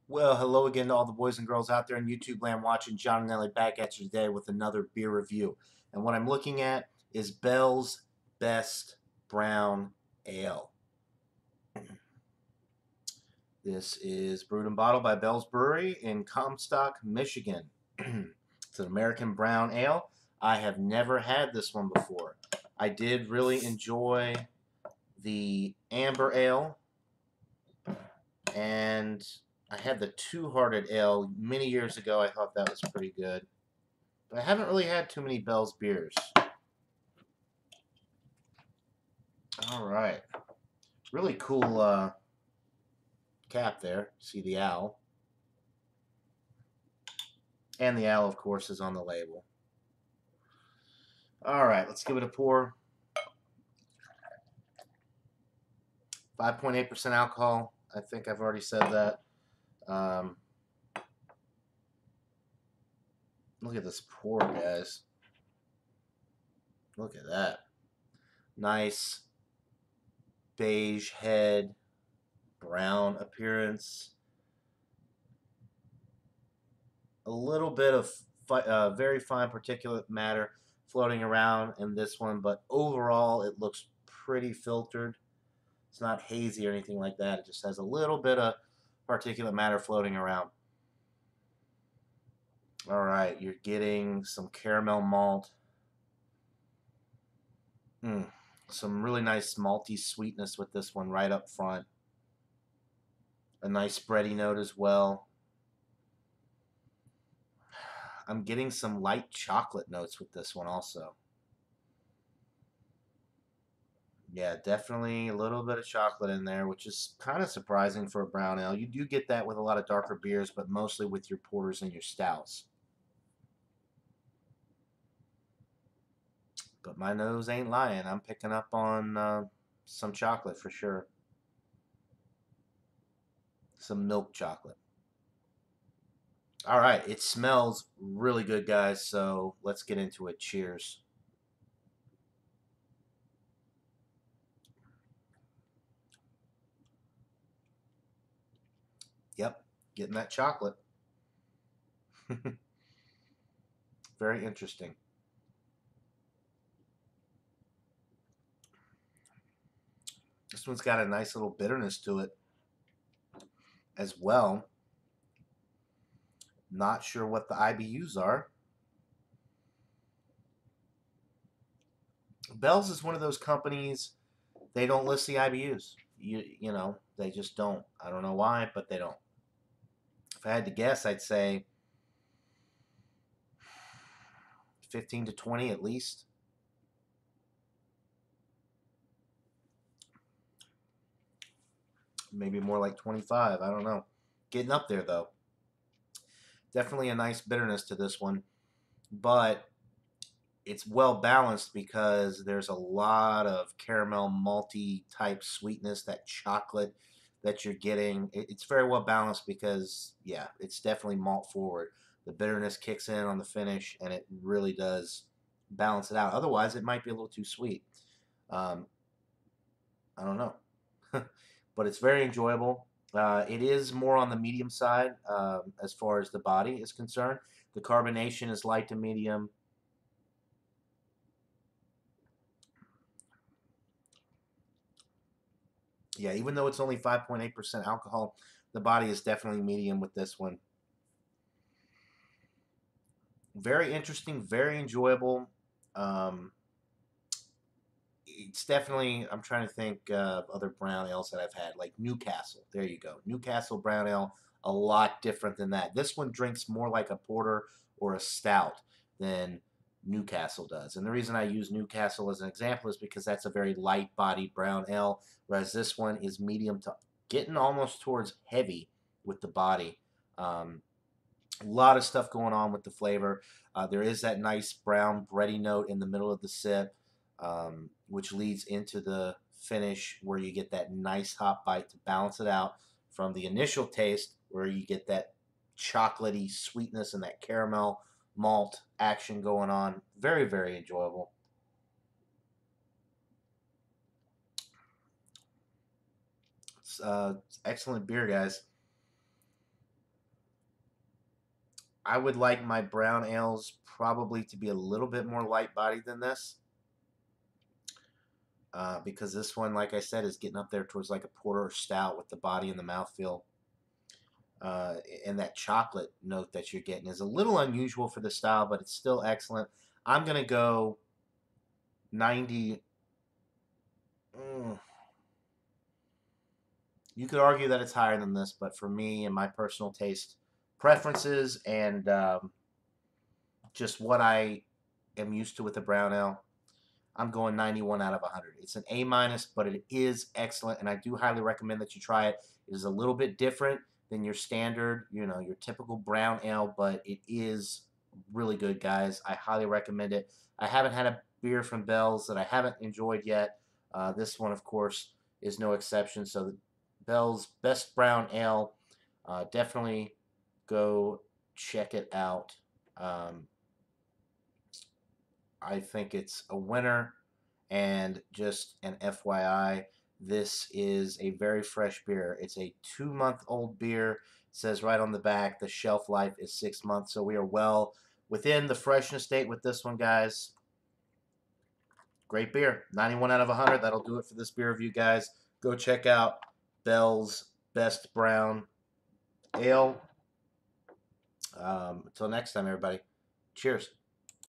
Well, hello again to all the boys and girls out there in YouTube land watching. John and Ellie back at you today with another beer review. And what I'm looking at is Bell's Best Brown Ale. This is brewed and bottled by Bell's Brewery in Comstock, Michigan. It's an American brown ale. I have never had this one before. I did really enjoy the amber ale, and I had the Two Hearted Ale many years ago. I thought that was pretty good. But I haven't really had too many Bell's beers. All right. Really cool cap there. See the owl. And the owl, of course, is on the label. All right, let's give it a pour. 5.8% alcohol. I think I've already said that. Um, Look at this pour, guys. Look at that. Nice beige head, brown appearance. A little bit of very fine particulate matter floating around in this one, but overall it looks pretty filtered. It's not hazy or anything like that. It just has a little bit of particulate matter floating around. All right, you're getting some caramel malt. Some really nice malty sweetness with this one right up front. A nice bready note as well. I'm getting some light chocolate notes with this one also. Yeah, definitely a little bit of chocolate in there, which is kind of surprising for a brown ale. You do get that with a lot of darker beers, but mostly with your porters and your stouts. But my nose ain't lying. I'm picking up on some chocolate for sure. Some milk chocolate. All right, it smells really good, guys. So let's get into it. Cheers. Yep, getting that chocolate. Very interesting. This one's got a nice little bitterness to it as well. Not sure what the IBUs are. Bell's is one of those companies, they don't list the IBUs. You know, they just don't. I don't know why, but they don't. If I had to guess, I'd say 15 to 20 at least. Maybe more like 25. I don't know. Getting up there though. Definitely a nice bitterness to this one, but it's well balanced because there's a lot of caramel malty type sweetness, that chocolate that you're getting. It's very well balanced because, yeah, it's definitely malt forward. The bitterness kicks in on the finish, and it really does balance it out. Otherwise, it might be a little too sweet. Um, I don't know, but it's very enjoyable. It is more on the medium side as far as the body is concerned. The carbonation is light to medium. Yeah, even though it's only 5.8% alcohol, the body is definitely medium with this one. Very interesting, very enjoyable. Um, it's definitely, I'm trying to think of other brown ales that I've had, like Newcastle. There you go. Newcastle brown ale, a lot different than that. This one drinks more like a porter or a stout than Newcastle does. And the reason I use Newcastle as an example is because that's a very light bodied brown ale, whereas this one is medium to getting almost towards heavy with the body. A lot of stuff going on with the flavor. There is that nice brown bready note in the middle of the sip, which leads into the finish where you get that nice hot bite to balance it out from the initial taste where you get that chocolatey sweetness and that caramel malt action going on. Very, very enjoyable. It's excellent beer, guys. I would like my brown ales probably to be a little bit more light bodied than this. Because this one, like I said, is getting up there towards like a porter or stout with the body and the mouthfeel. Uh, and that chocolate note that you're getting is a little unusual for the style, but it's still excellent. I'm going to go 90. Mm, you could argue that it's higher than this, but for me and my personal taste preferences and just what I am used to with the brown ale, I'm going 91 out of 100. It's an A minus, but it is excellent, and I do highly recommend that you try it. It is a little bit different than your standard, your typical brown ale, but it is really good, guys. I highly recommend it. I haven't had a beer from Bell's that I haven't enjoyed yet. This one, of course, is no exception. So, Bell's Best Brown Ale, definitely go check it out. Um, I think it's a winner. And just an FYI, this is a very fresh beer. It's a 2-month-old beer. It says right on the back the shelf life is 6 months. So we are well within the freshness date with this one, guys. Great beer. 91 out of 100. That'll do it for this beer review, guys. Go check out Bell's Best Brown Ale. Until next time, everybody. Cheers.